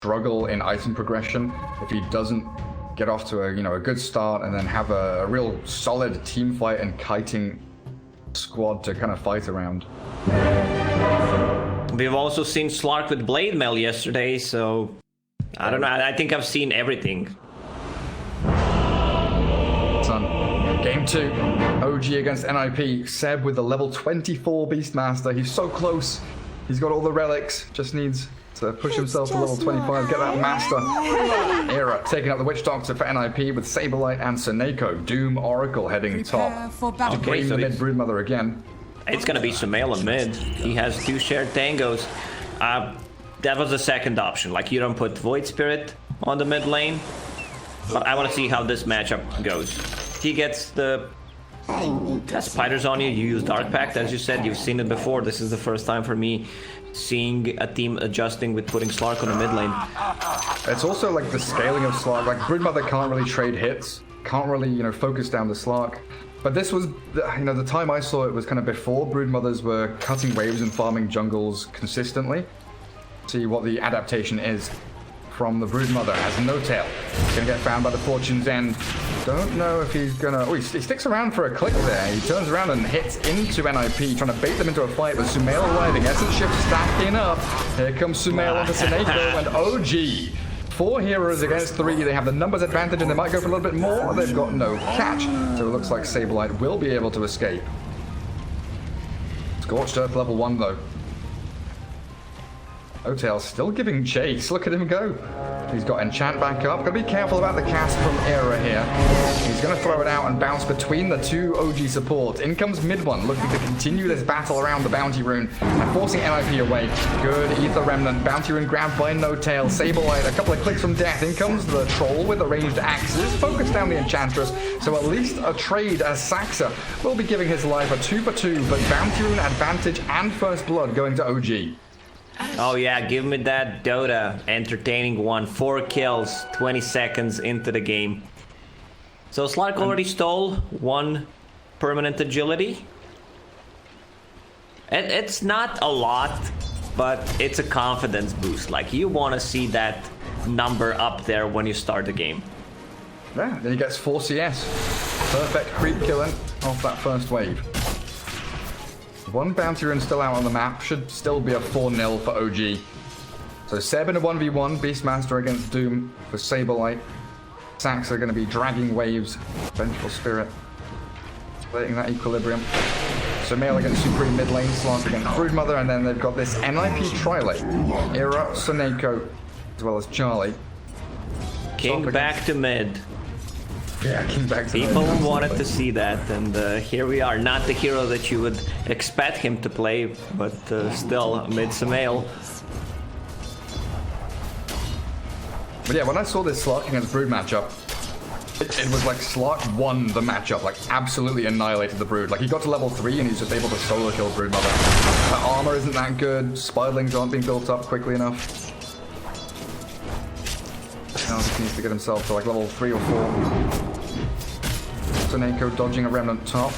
struggle in item progression if he doesn't get off to a good start and then have a real solid team fight and kiting squad to kind of fight around. We've also seen Slark with Blade Mail yesterday, so I don't know. I think I've seen everything. Game 2, OG against NIP. Seb with the level 24 Beastmaster. He's so close. He's got all the relics. Just needs to push himself to level 25, get that Master. Era taking up the Witch Doctor for NIP with Saberlight and Suneko. Doom Oracle heading top. Okay, so the mid Broodmother again. It's gonna be Sumail on mid. He has 2 shared tangos. That was the second option. Like, you don't put Void Spirit on the mid lane. But I want to see how this matchup goes. He gets the spiders on you. You use Dark Pact, as you said. You've seen it before. This is the first time for me seeing a team adjusting with putting Slark on the mid lane. It's also like the scaling of Slark. Like, Broodmother can't really trade hits. Can't really, focus down the Slark. But this was, the time I saw it was kind of before Broodmothers were cutting waves and farming jungles consistently. See what the adaptation is from the Broodmother as No-Tail. Gonna get found by the Fortune's End. Don't know if he's gonna... Oh, he sticks around for a click there. He turns around and hits into NIP, trying to bait them into a fight, but Sumail arriving. Essence Shift stacking up. Here comes Sumail onto Suneko and OG. 4 heroes against 3. They have the numbers advantage and they might go for a little bit more. They've got no catch. So it looks like Saberlight will be able to escape. Scorched Earth level 1 though. No-Tail still giving chase. Look at him go. He's got Enchant back up. Gotta be careful about the cast from Era here. He's gonna throw it out and bounce between the 2 OG supports. In comes mid one, looking to continue this battle around the Bounty Rune and forcing NIP away. Good Ether Remnant. Bounty Rune grabbed by No-Tail. Saberlight, a couple of clicks from death. In comes the Troll with the ranged axes. Focus down the Enchantress. So at least a trade as Saxa will be giving his life a 2 for 2, but Bounty Rune advantage and First Blood going to OG. Oh yeah, give me that Dota entertaining one. 4 kills, 20 seconds into the game. So Slark already stole 1 permanent agility. It's not a lot, but it's a confidence boost. Like, you want to see that number up there when you start the game. Yeah, then he gets 4 CS. Perfect creep killing off that first wave. 1 Bounty Rune still out on the map. Should still be a 4-0 for OG. So Seb in a 1v1. Beastmaster against Doom for Saberlight. Sax are going to be dragging waves. Vengeful Spirit. Letting that equilibrium. Sumail against Supreme mid lane. Slant against Broodmother. And then they've got this NIP tri-lane. Era, Suneko, as well as Charlie. King back to mid. Yeah, King back to People wanted to see that, and here we are. Not the hero that you would expect him to play, but still, mid Sumail. But yeah, when I saw this Slark against Brood matchup, it was like Slark won the matchup, like absolutely annihilated the Brood. Like, he got to level 3 and he's just able to solo kill Broodmother. The armor isn't that good, Spiderlings aren't being built up quickly enough. Now he just needs to get himself to like level 3 or 4. Suneko dodging a remnant top.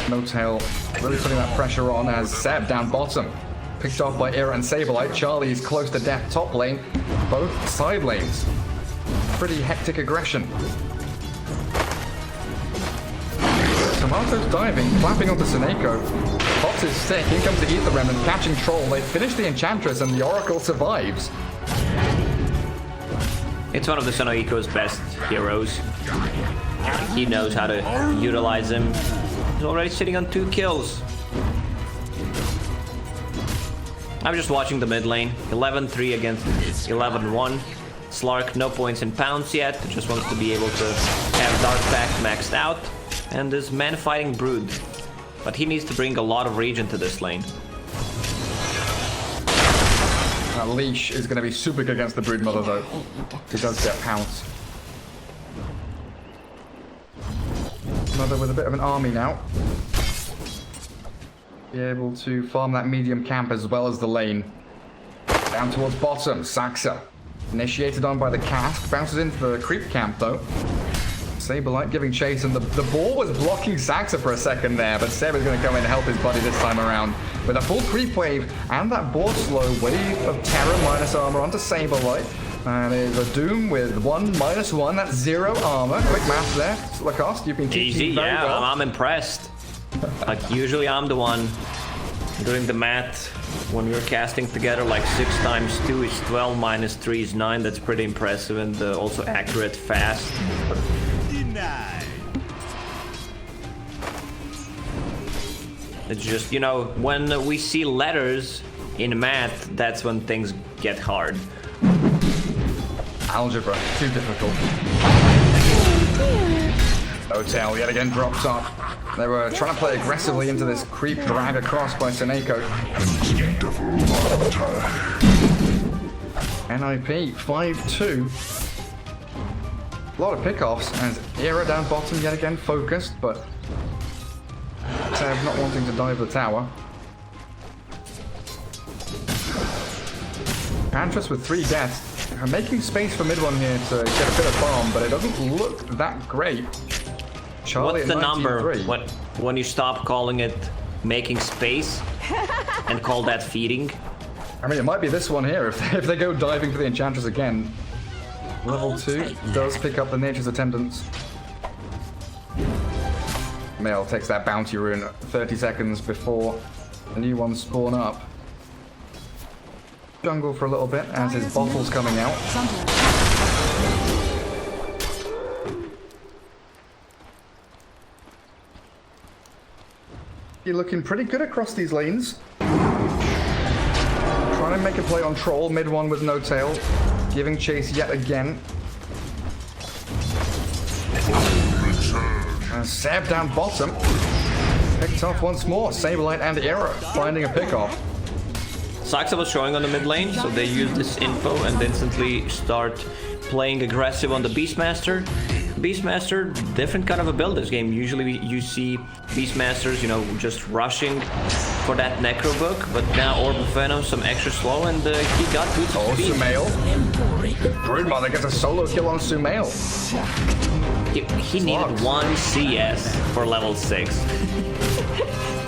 No-Tail really putting that pressure on as Seb down bottom. Picked off by Era and Saberlight. Charlie is close to death top lane. Both side lanes. Pretty hectic aggression. Tomato's diving, clapping onto Suneko. Pops his stick. In comes the Ether Remnant, catching Troll. They finish the Enchantress and the Oracle survives. It's one of the Sunoiko's best heroes. He knows how to utilize him. He's already sitting on 2 kills. I'm just watching the mid lane. 11-3 against 11-1. Slark, no points in pounds yet. Just wants to be able to have Dark Pact maxed out. And this man fighting Brood. But he needs to bring a lot of regen to this lane. That leash is going to be super good against the Broodmother though. He does get pounced. Mother with a bit of an army now. Be able to farm that medium camp as well as the lane. Down towards bottom, Saxa. Initiated on by the cast. Bounces into the creep camp though. Saberlight giving chase, and the ball was blocking Saxa for a second there, but Seb is going to come in and help his buddy this time around. with a full creep wave and that board slow wave of terror minus armor onto Saberlight. And is a Doom with 1 minus 1. That's 0 armor. Quick math there, Lacoste. You've been teaching Easy, very yeah, well. I'm impressed. Like, usually I'm the one doing the math when we're casting together. Like 6 times 2 is 12, minus 3 is 9. That's pretty impressive and also accurate, fast. It's just, you know, when we see letters in math, that's when things get hard. Algebra, too difficult. Hotel yet again drops off. They were trying to play aggressively into this creep drag across by Seneko. NIP 5-2. A lot of pickoffs as Era down bottom yet again focused, but Seb not wanting to dive the tower. Pantress with 3 deaths. Making space for mid one here to get a bit of farm, but it doesn't look that great. Charlie What's the at number 93. when you stop calling it making space and call that feeding? I mean, it might be this one here if they go diving for the Enchantress again. Level 2 does pick up the Nature's Attendants. Male takes that bounty rune 30 seconds before the new ones spawn up. Jungle for a little bit as his bottle's coming out. You're looking pretty good across these lanes. Trying to make a play on Troll, mid one with no tail. Giving chase yet again. And Seb down bottom. Picked off once more. Saberlight and Era finding a pickoff. Saxa was showing on the mid lane, so they use this info and instantly start playing aggressive on the Beastmaster. Beastmaster, different kind of a build this game. Usually you see Beastmasters, you know, just rushing for that Necro book, but now Orb of Venom, some extra slow, and he got good speed. Sumail. Broodmother gets a solo kill on Sumail. He needed 1 CS for level 6.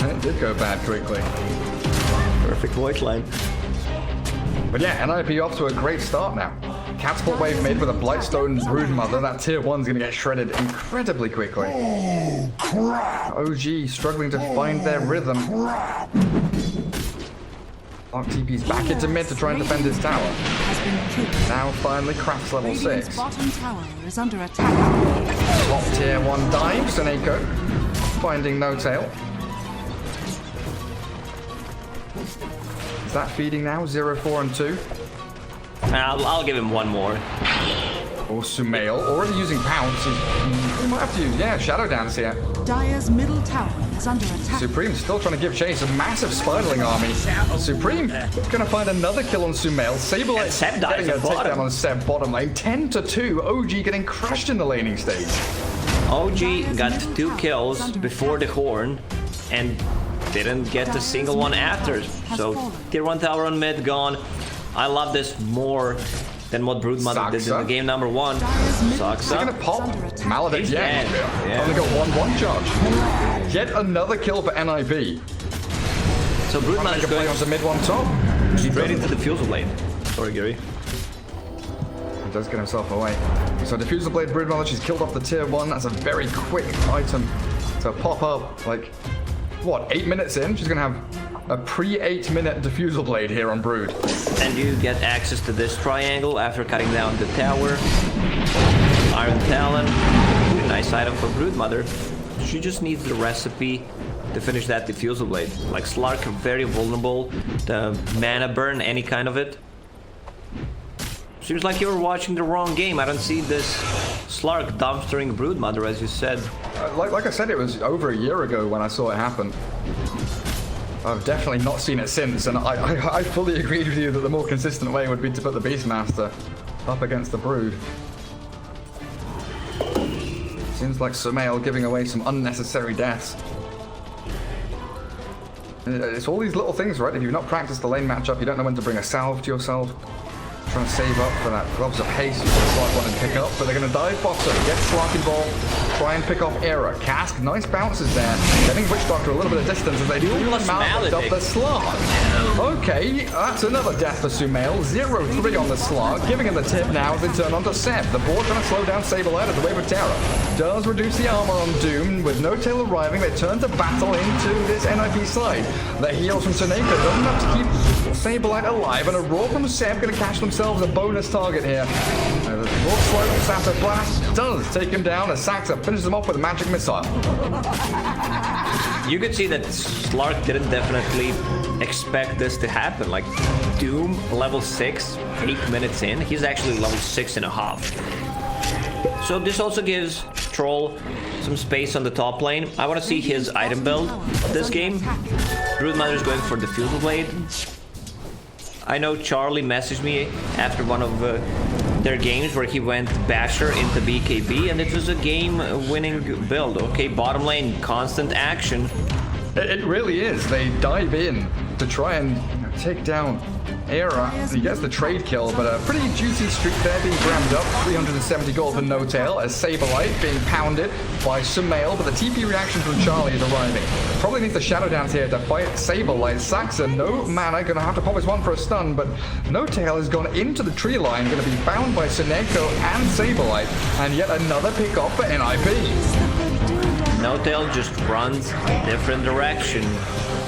And it did go bad quickly. Perfect voice line. But yeah, NIP off to a great start now. Catapult wave made with a Blightstone Broodmother. That tier 1's going to get shredded incredibly quickly. Oh, crap. OG struggling to find their rhythm. Arc TP's back into mid to try and defend his tower. Now finally cracks level 6. Bottom tower is under attack. Top tier 1 dive, Seneko. Finding no tail. Is that feeding now? 0, 4, and 2. I'll give him 1 more. Or Sumail, already using Pounce. He might have to use, yeah, Shadow Dance here. Dire's middle tower is under attack. Supreme still trying to give chase, a massive spiraling army. Supreme gonna find another kill on Sumail. Saberlight Seb dies getting a at bottom. takedown on Seb bottom lane. 10-2, OG getting crushed in the laning stage. OG got 2 kills before the horn and didn't get a single one after. So tier 1 tower on mid gone. I love this more than what Broodmother did in the game number 1. Sucks They're gonna up. pop Maledicts, He's yeah. dead. Yeah. Only got 1 charge. Yet another kill for NIP. So Trying to Broodmother's make a play going onto mid 1 top. straight into the Fusel Blade. Sorry, Gary. He does get himself away. So Diffusal Blade Broodmother, she's killed off the tier 1. That's a very quick item to pop up. Like, what, 8 minutes in? She's gonna have a pre-8 minute Diffusal Blade here on Brood. And you get access to this triangle after cutting down the tower. Iron Talon. Really nice item for Broodmother. She just needs the recipe to finish that Diffusal Blade. Like Slark, very vulnerable. The mana burn, any kind of it. Seems like you were watching the wrong game. I don't see this Slark dumpstering Broodmother, as you said. Like I said, it was over a year ago when I saw it happen. I've definitely not seen it since, and I fully agree with you that the more consistent way would be to put the Beastmaster up against the Brood. Seems like Sumail giving away some unnecessary deaths. It's all these little things, right? If you've not practiced the lane matchup, you don't know when to bring a salve to yourself. Trying to save up for that Gloves of Haste, which Slark wanted to pick up, but they're going to dive bottom, get Slark involved, try and pick off Era. Cask, nice bounces there, getting Witch Doctor a little bit of distance as they do mount up the Slark. Okay, that's another death for Sumail, 0-3 on the Slark, giving him the tip now as they turn onto Seb. The board trying to slow down Saberlight as the Wave of Terror does reduce the armor on Doom. With No Tail arriving, they turn to battle into this NIP side. The heals from Seneca doesn't have to keep Saberlight alive, and a roar from Seb going to catch themselves a bonus target here. The more slow Sapphire Blast does take him down as Saxa finishes him off with a magic missile. You could see that Slark didn't definitely expect this to happen. Like, Doom, level 6, 8 minutes in, he's actually level 6.5. So this also gives Troll some space on the top lane. I want to see his item build this game. Broodmother's going for the Fusil Blade. I know Charlie messaged me after one of their games where he went Basher into BKB, and it was a game-winning build. Okay, bottom lane, constant action. It really is. They dive in to try and take down Era. He gets the trade kill, but a pretty juicy streak there being rammed up. 370 gold for No Tail as Saberlight being pounded by Sumail, but the TP reaction from Charlie is arriving. Probably needs the Shadow Dance here to fight Saberlight. Saxa, no mana, gonna have to pop his one for a stun, but No Tail has gone into the tree line, gonna be bound by Seneko and Saberlight, and yet another pick off for NIP. No Tail just runs a different direction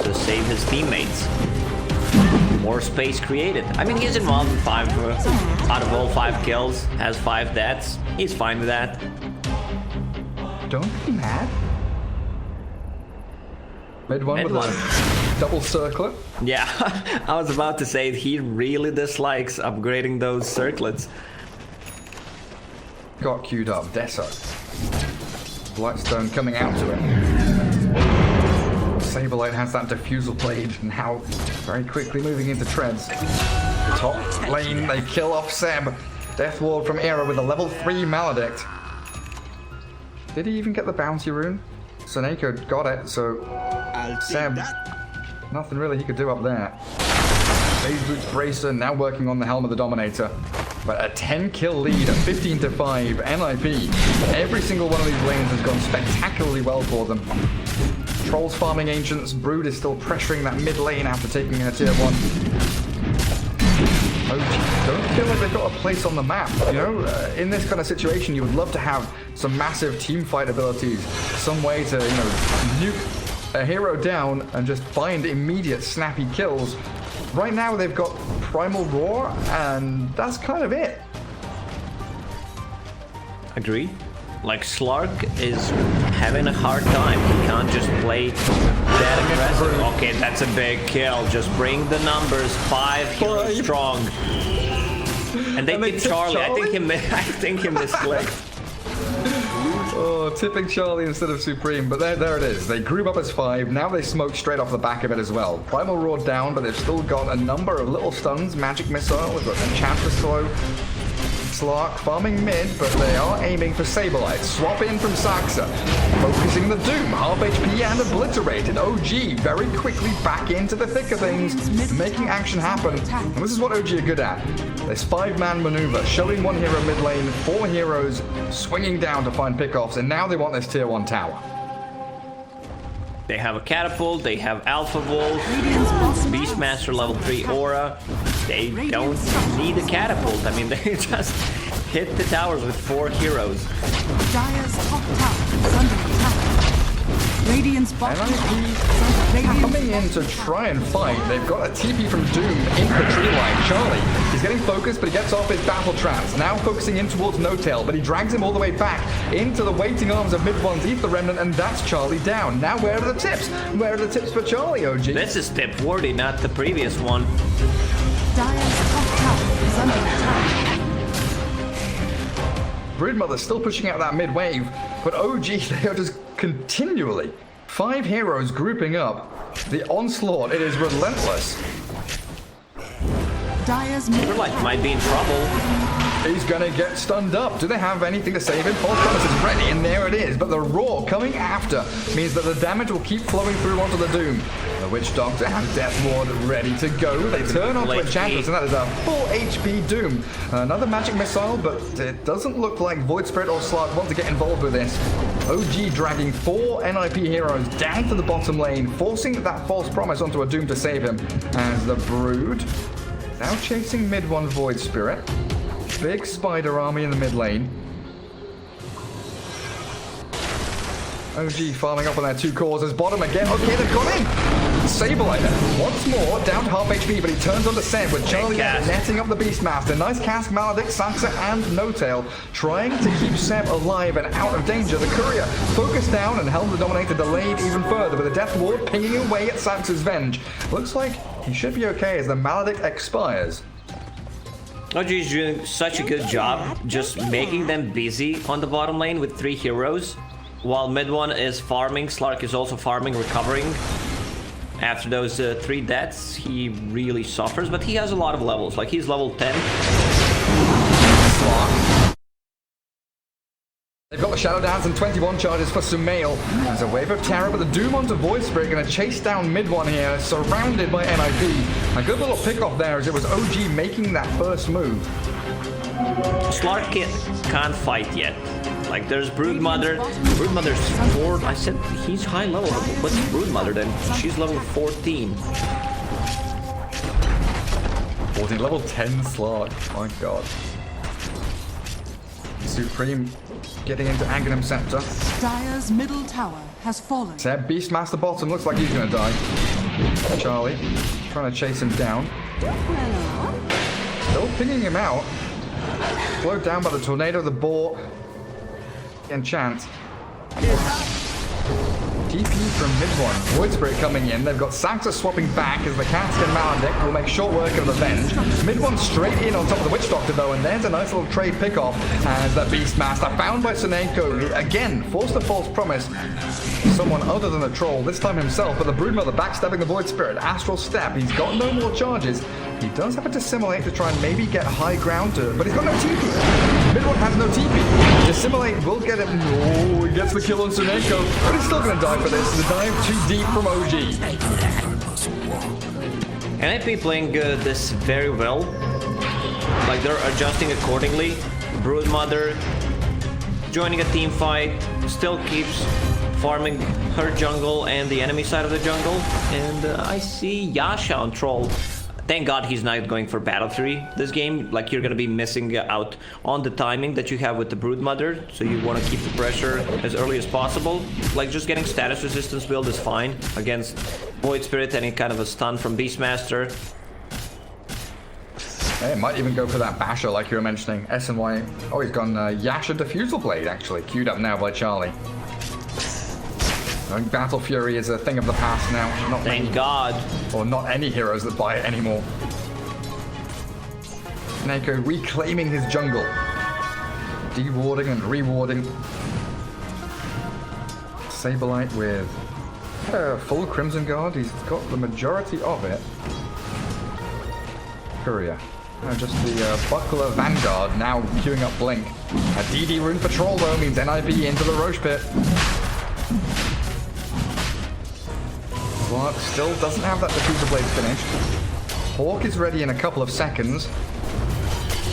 to save his teammates. More space created. I mean, he's involved in 5 out of all 5 kills, has 5 deaths. He's fine with that. Don't be mad. Mid one with a double circlet. Yeah, I was about to say he really dislikes upgrading those circlets. Got queued up. Deso. Blightstone coming out to him. Saberlight has that Diffusal Blade now very quickly moving into treads. Top lane, they kill off Seb. Death Ward from Era with a level 3 Maledict. Did he even get the bounty rune? Seneko got it, so Seb, nothing really he could do up there. Phase Boots Bracer now working on the Helm of the Dominator. But a 10 kill lead, a 15-5 NIP. Every single one of these lanes has gone spectacularly well for them. Trolls farming Ancients, Brood is still pressuring that mid lane after taking a tier 1. OG don't feel like they've got a place on the map. You know, in this kind of situation, you would love to have some massive team fight abilities, some way to, you know, nuke a hero down and just find immediate snappy kills. Right now, they've got Primal Roar, and that's kind of it. Agree. Like, Slark is having a hard time. He can't just play that aggressive. Okay, that's a big kill. Just bring the numbers. 5 kills strong. And they did Charlie. I think he misclicked. Oh, tipping Charlie instead of Supreme, but there it is. They group up as 5. Now they smoke straight off the back of it as well. Primal Roar down, but they've still got a number of little stuns. Magic Missile, we've got Enchant to slow. Slark farming mid, but they are aiming for Saberlight. Swap in from Saxa. Focusing the Doom. Half HP and obliterated. OG very quickly back into the thick of things, making action happen. And this is what OG are good at. This 5-man maneuver, showing 1 hero mid lane, 4 heroes swinging down to find pickoffs, and now they want this tier 1 tower. They have a Catapult, they have Alpha Wolf, Beastmaster level 3 Aura. They don't need a Catapult. I mean, they just hit the towers with 4 heroes. Dire's top tower is under attack. Radiant's bottom coming in to try and fight. They've got a TP from Doom in the tree line. Charlie, he's getting focused, but he gets off his battle trance. Now focusing in towards No Tail, but he drags him all the way back into the waiting arms of mid-one's Ether Remnant, and that's Charlie down. Now where are the tips? Where are the tips for Charlie, OG? This is tip worthy, not the previous one. Dire's top tower is under attack. Broodmother's still pushing out that mid-wave, but OG, they are just continually 5 heroes grouping up. The onslaught, it is relentless. Dire's Your life might be in trouble. He's gonna get stunned up. Do they have anything to save him? False Promise is ready, and there it is. But the Roar coming after means that the damage will keep flowing through onto the Doom. The Witch Doctor and Death Ward ready to go. They turn onto Enchantress, and that is a full HP Doom. Another magic missile, but it doesn't look like Void Spirit or Slark want to get involved with this. OG dragging 4 NIP heroes down to the bottom lane, forcing that False Promise onto a Doom to save him. As the Brood now chasing mid one Void Spirit. Big spider army in the mid lane. OG farming up on their 2 cores as bottom again. Okay, they've gone in. Saberlighter once more down to half HP, but he turns on to Seb with Charlie netting up the Beastmaster. Nice cast, Maledict, Sansa, and No-Tail trying to keep Seb alive and out of danger. The Courier focused down and held the Dominator delayed even further, with the Death Ward pinging away at Sansa's Venge. Looks like he should be okay as the Maledict expires. OG is doing such a good job just making them busy on the bottom lane with 3 heroes, while mid one is farming. Slark is also farming, recovering. After those 3 deaths, he really suffers, but he has a lot of levels. Like, he's level 10. They've got the Shadow Dance and 21 charges for Sumail. There's a Wave of Terror, but the Doom onto Void Spirit going to chase down mid one here, surrounded by NIP. A good little pick off there as it was OG making that first move. Slark can't fight yet. Like, there's Broodmother. Broodmother's 4. I said he's high level. What's Broodmother then? She's level 14. 14, level 10 slot. My god. Supreme getting into Aghanim Scepter. Dire's middle tower has fallen. Seb, Beastmaster bottom, looks like he's gonna die. Charlie trying to chase him down. Still pinging him out. Slowed down by the Tornado, the Boar, Enchant. TP from mid one. Void Spirit coming in. They've got Sansa swapping back as the Cask and Maledict will make short work of the Venge. Mid one straight in on top of the Witch Doctor though, and there's a nice little trade pickoff as the Beastmaster found by Sunenko. Again, forced a False Promise. Someone other than a troll, this time himself, but the Broodmother backstabbing the Void Spirit. Astral Step, he's got no more charges. He does have to dissimulate to try and maybe get high ground to it, but he's got no TP. Mid one has no TP. Dissimulate will get him. Oh, he gets the kill on Sunenko, but he's still going to die for this. The dive too deep from OG. NIP playing this very well. Like, they're adjusting accordingly. Broodmother joining a team fight, still keeps farming her jungle and the enemy side of the jungle. And I see Yasha on troll. Thank God he's not going for Battle 3 this game. Like, you're gonna be missing out on the timing that you have with the Broodmother, so you want to keep the pressure as early as possible. Like, just getting status resistance build is fine against Void Spirit, any kind of a stun from Beastmaster. Hey, it might even go for that Basher like you were mentioning. SNY. Oh, he's gone Yasha Diffusal Blade, actually. Queued up now by Charlie. I think Battle Fury is a thing of the past now. Not Thank many, God. Or not any heroes that buy it anymore. Neko reclaiming his jungle. Dewarding and rewarding. Saberlight with full Crimson Guard. He's got the majority of it. Courier. Just the Buckler Vanguard now queuing up Blink. A DD rune for Troll though means NIB into the Roche Pit. Slark still doesn't have that Diffuser Blade finished. Hawk is ready in a couple of seconds.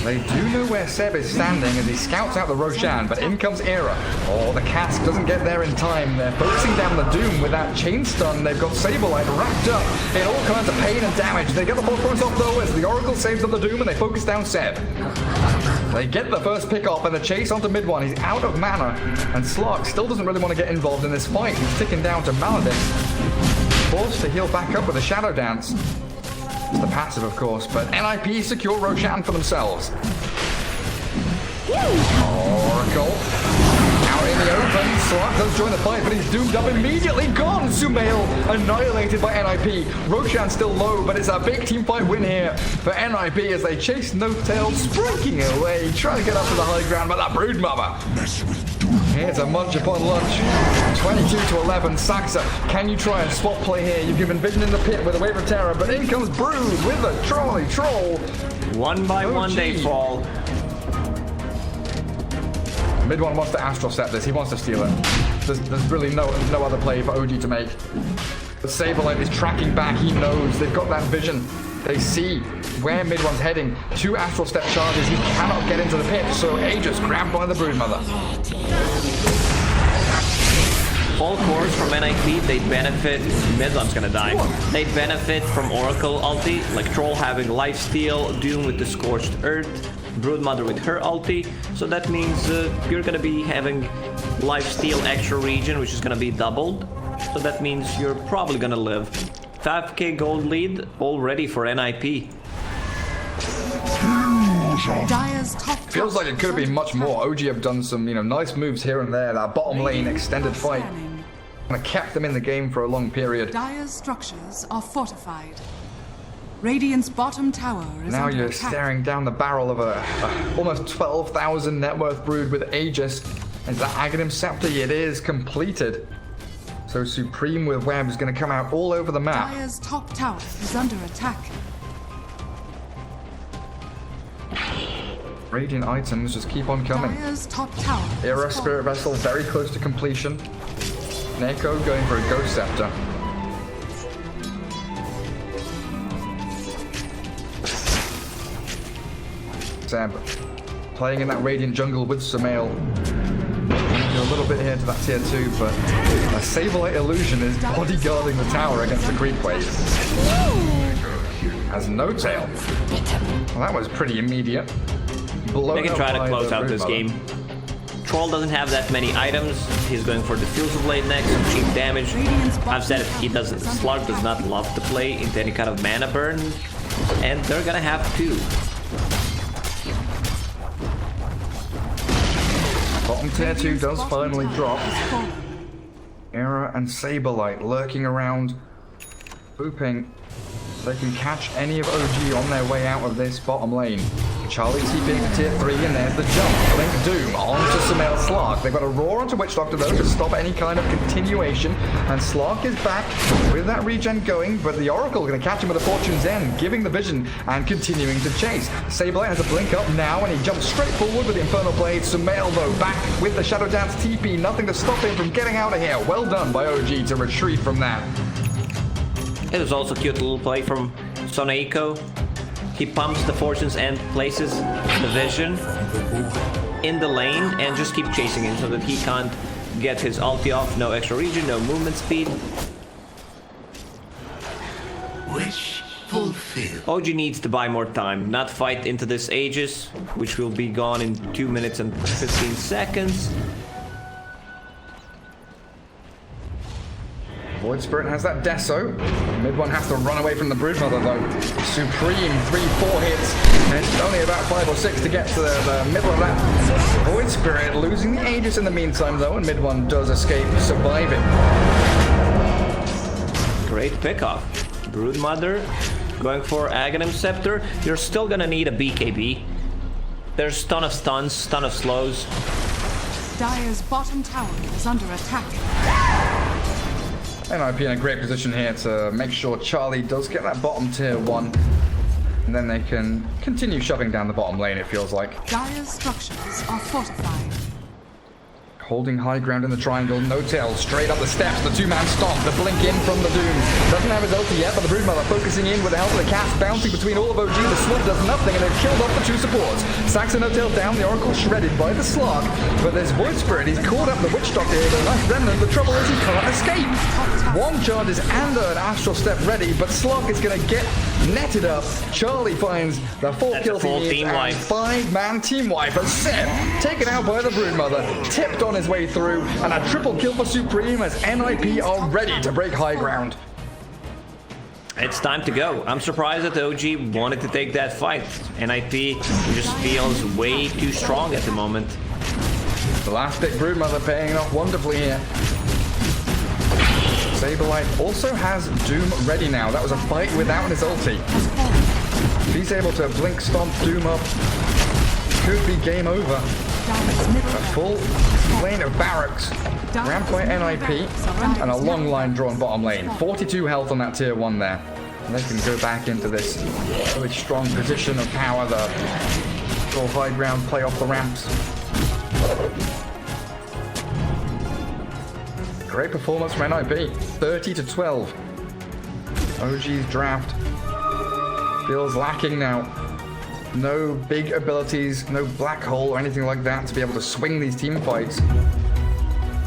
They do know where Seb is standing as he scouts out the Roshan, but in comes Era. Oh, the Cask doesn't get there in time. They're focusing down the Doom with that chain stun. They've got Saberlight wrapped up in all kinds of pain and damage. They get the False Promise off though as the Oracle saves on the Doom and they focus down Seb. They get the first pick off and the chase onto mid one. He's out of mana and Slark still doesn't really want to get involved in this fight. He's ticking down to Maledict. Forced to heal back up with a Shadow Dance. It's the passive, of course, but NIP secure Roshan for themselves. Oracle out in the open. Slark does join the fight, but he's doomed up immediately. Gone! Sumail annihilated by NIP. Roshan still low, but it's a big team fight win here for NIP as they chase No-Tail, sprinting away, trying to get up to the high ground, but that Broodmother. Here's a munch upon lunch. 22-11. Saxa, can you try and swap play here? You've given Vision in the pit with a Wave of Terror, but in comes Brood with a troll. One by one they fall. Mid one wants to Astral Step this. He wants to steal it. There's really no other play for OG to make. But Saberlight is tracking back. He knows. They've got that vision. They see where mid one's heading. 2 Astral Step charges. He cannot get into the pit. So Aegis grabbed by the Broodmother. All cores from NIP, they benefit. Midlam's gonna die. They benefit from Oracle ulti, like Troll having Lifesteal, Doom with the Scorched Earth, Broodmother with her ulti. So that means you're gonna be having Lifesteal extra regen, which is gonna be doubled. So that means you're probably gonna live. 5k gold lead already for NIP. Dire's top Feels like it could have been much more. OG have done some, nice moves here and there. That bottom lane extended fight kind of kept them in the game for a long period. Dire's structures are fortified. Radiant's bottom tower is Now under you're attack. staring down the barrel of a almost 12,000 net worth brood with Aegis. And that Aghanim Scepter, it is completed. So Supreme with Web is going to come out all over the map. Dire's top tower is under attack. Radiant items just keep on coming. Dire's top tower is Era fallen. Spirit Vessel very close to completion. Neko going for a Ghost Scepter. Seb playing in that Radiant jungle with Sumail. A little bit here to that tier 2, but a Saberlight Illusion is bodyguarding the tower against the creep wave. Has no tail. Well, that was pretty immediate. They can try to close out this game. Troll doesn't have that many items. He's going for Diffusal Blade next, some cheap damage. I've said it, he doesn't. Slug does not love to play into any kind of mana burn, and they're gonna have to. Bottom tier 2 does finally drop. Era and Saberlight lurking around, booping. They can catch any of OG on their way out of this bottom lane. Charlie TPing to tier 3, and there's the jump. Blink Doom onto Sumail Slark. They've got a roar onto Witch Doctor though to stop any kind of continuation. And Slark is back with that regen going, but the Oracle going to catch him with a Fortune's End, giving the vision and continuing to chase. Saberlight has a blink up now, and he jumps straight forward with the Infernal Blade. Sumail though back with the Shadow Dance TP. Nothing to stop him from getting out of here. Well done by OG to retreat from that. It was also a cute little play from Soneiko. He pumps the Fortune's End, places the vision in the lane, and just keep chasing him so that he can't get his ulti off. No extra regen, no movement speed. Wish fulfilled. OG needs to buy more time, not fight into this Aegis, which will be gone in 2 minutes and 15 seconds. Void Spirit has that Deso. Mid one has to run away from the Broodmother though. Supreme 3-4 hits. And it's only about 5 or 6 to get to the middle of that. Void Spirit losing the Aegis in the meantime though, and mid one does escape, surviving. Great pickoff. Broodmother going for Aghanim Scepter. You're still gonna need a BKB. There's ton of stuns, ton of slows. Dire's bottom tower is under attack. NIP in a great position here to make sure Charlie does get that bottom tier 1. And then they can continue shoving down the bottom lane, it feels like. Dire's structures are fortified. Holding high ground in the triangle, no tail, straight up the steps, the 2-man stomp, the blink in from the Doom. Doesn't have his ulti yet, but the Broodmother focusing in with the help of the cast, bouncing between all of OG. The Sword does nothing, and they've killed off the 2 supports. Saxon no tail down, the Oracle shredded by the Slark, but there's Void Spirit. He's caught up the Witch Doctor here, the nice remnant. The trouble is he can't escape. 1 charges and an Astral Step ready, but Slark is going to get netted up. Charlie finds the 4 kills he needs, team and wipe. 5-man team wipe. And Seb taken out by the Broodmother, tipped on his way through, and a triple kill for Supreme as NIP are ready to break high ground. It's time to go. I'm surprised that OG wanted to take that fight. NIP just feels way too strong at the moment. The last pick Broodmother paying off wonderfully here. Saberlight also has Doom ready now. That was a fight without his ulti. If he's able to blink stomp Doom up, could be game over. Dire's middle A full lane of barracks, ramped by NIP, and a long line drawn bottom lane. 42 health on that tier 1 there. And they can go back into this really strong position of power. The Or high ground, play off the ramps. Great performance from NIP. 30-12. OG's draft feels lacking now. No big abilities, no black hole or anything like that to be able to swing these team fights.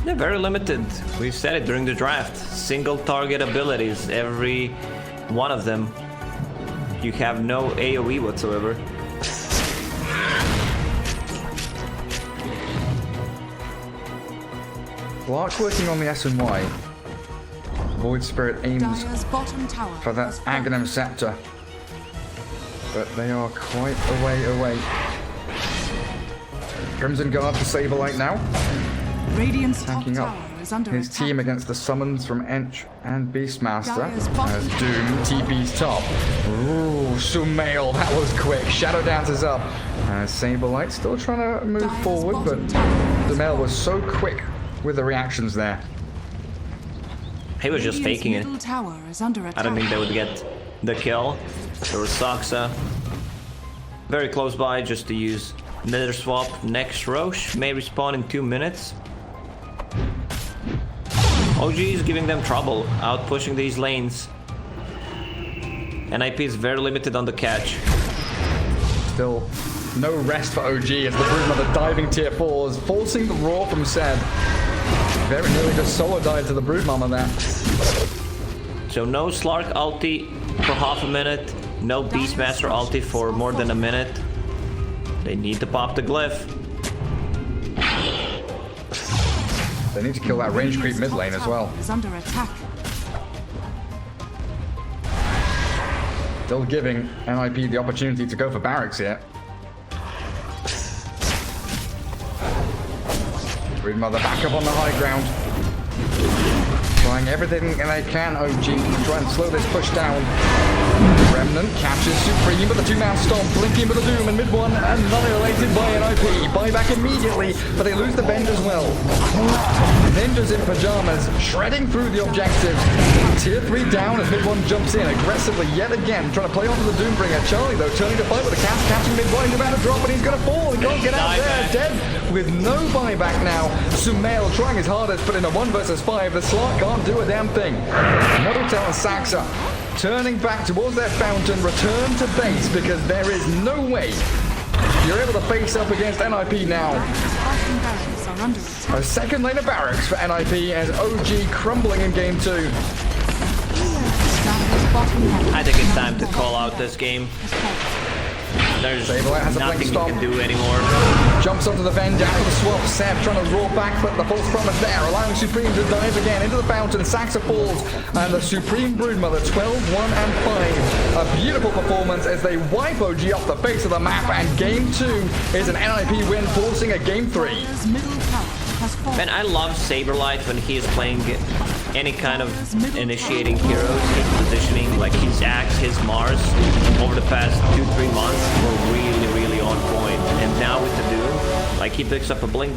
They're very limited. We said it during the draft. Single target abilities, every one of them. You have no AoE whatsoever. Lark working on the S and Y. Void Spirit aims Dire's bottom tower for that has fallen. Aghanim Scepter. But they are quite a way away. Crimson Guard for Saberlight now. Radiant's top Tanking up tower is under his attack. team against the summons from Ench and Beastmaster. Dire's bottom As Doom TP's top. Ooh, Sumail, that was quick. Shadow Dance is up. Saberlight still trying to move Dire's forward, but bottom tower is Sumail was so quick with the reactions there. He was just Radiant's faking it. middle tower is under attack. I don't think they would get the kill. There was Saksa very close by just to use Nether Swap. Next Roche may respawn in 2 minutes. OG is giving them trouble, out pushing these lanes. NIP is very limited on the catch. Still no rest for OG as the Broodmother diving tier 4s, forcing the roar from Seb. Very nearly just solo dive to the Broodmama there. So no Slark ulti for half a minute, no Beastmaster ulti for more than a minute. They need to pop the glyph. They need to kill that range creep mid lane as well. Is under attack. Still giving NIP the opportunity to go for barracks here. Broodmother back up on the high ground. Trying everything they can, OG, to try and slow this push down. Remnant captures Supreme, but the two-man stomp, blinking with the Doom, and mid one annihilated by NIP. Buyback immediately, but they lose the bend as well. Ninjas in pajamas, shredding through the objectives. Tier 3 down as mid one jumps in aggressively yet again, trying to play onto the Doombringer. Charlie, though, turning to fight with the cast, catching mid one. He's about to drop, and he's going to fall. He can't get out there. Dead with no buyback now. Sumail trying his hardest, but in a 1 versus 5, the Slark can't do a damn thing. Modeltel and Saxa turning back towards their fountain, return to base because there is no way you're able to face up against NIP now. Dire's barracks are under attack. A second lane of barracks for NIP as OG crumbling in game 2. Dire's bottom tower I think it's time to call out this game. has fallen. There's Saberlight has a blink nothing you stop. can do anymore. Jumps onto the Venn, down to the swap. Seb trying to roar back, but the false promise there, allowing Supreme to dive again into the fountain. Saxa falls, and the Supreme Broodmother 12, 1, and 5. A beautiful performance as they wipe OG off the face of the map, and game 2 is an NIP win, forcing a game 3. Dire's middle tower has fallen. Man, I love Saberlight when he is playing any kind of initiating heroes. His positioning, like his Axe, his Mars, over the past 2-3 months were really, really on point. And now with the Doom, like he picks up a blink